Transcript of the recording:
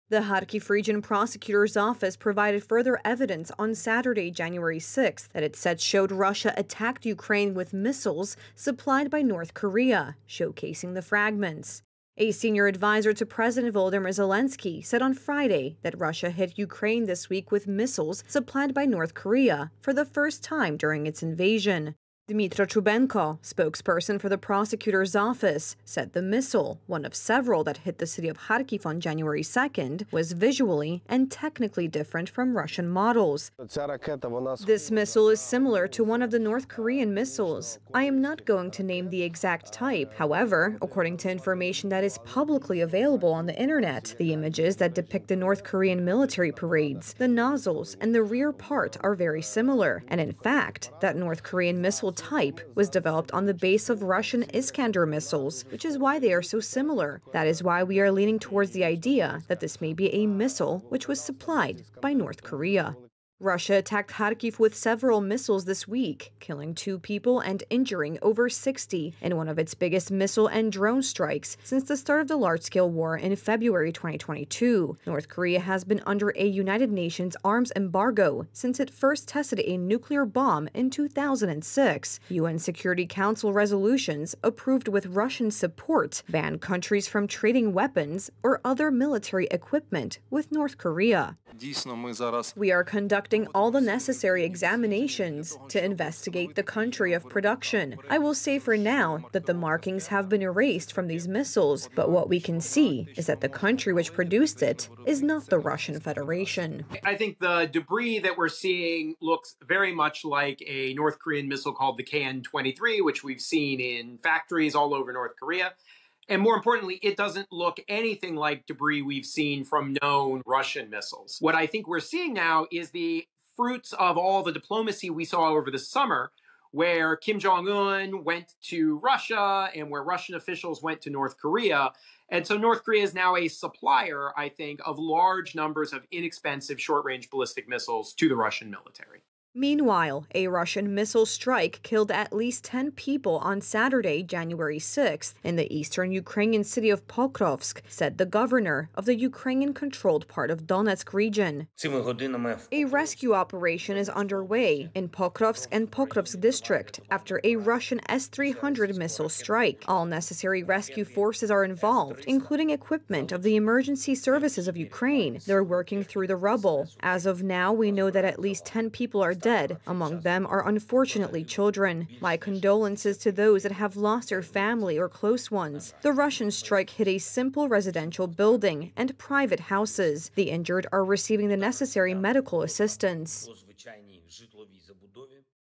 The Kharkiv region prosecutor's office provided further evidence on Saturday, January 6th, that it said showed Russia attacked Ukraine with missiles supplied by North Korea, showcasing the fragments. A senior advisor to President Volodymyr Zelensky said on Friday that Russia hit Ukraine this week with missiles supplied by North Korea for the first time during its invasion. Dmytro Chubenko, spokesperson for the prosecutor's office, said the missile, one of several that hit the city of Kharkiv on January 2nd, was visually and technically different from Russian models. This missile is similar to one of the North Korean missiles. I am not going to name the exact type. However, according to information that is publicly available on the internet, the images that depict the North Korean military parades, the nozzles, and the rear part are very similar. And in fact, that North Korean missile type was developed on the base of Russian Iskander missiles, which is why they are so similar. That is why we are leaning towards the idea that this may be a missile which was supplied by North Korea. Russia attacked Kharkiv with several missiles this week, killing 2 people and injuring over 60 in one of its biggest missile and drone strikes since the start of the large-scale war in February 2022. North Korea has been under a United Nations arms embargo since it first tested a nuclear bomb in 2006. UN Security Council resolutions approved with Russian support ban countries from trading weapons or other military equipment with North Korea. We are conducting all the necessary examinations to investigate the country of production. I will say for now that the markings have been erased from these missiles, but what we can see is that the country which produced it is not the Russian Federation. I think the debris that we're seeing looks very much like a North Korean missile called the KN-23, which we've seen in factories all over North Korea. And more importantly, it doesn't look anything like debris we've seen from known Russian missiles. What I think we're seeing now is the fruits of all the diplomacy we saw over the summer, where Kim Jong-un went to Russia and where Russian officials went to North Korea. And so North Korea is now a supplier, I think, of large numbers of inexpensive short-range ballistic missiles to the Russian military. Meanwhile, a Russian missile strike killed at least 10 people on Saturday, January 6th, in the eastern Ukrainian city of Pokrovsk, said the governor of the Ukrainian-controlled part of Donetsk region. A rescue operation is underway in Pokrovsk and Pokrovsk district after a Russian S-300 missile strike. All necessary rescue forces are involved, including equipment of the emergency services of Ukraine. They're working through the rubble. As of now, we know that at least 10 people are dead. Among them are unfortunately children. My condolences to those that have lost their family or close ones. The Russian strike hit a simple residential building and private houses. The injured are receiving the necessary medical assistance.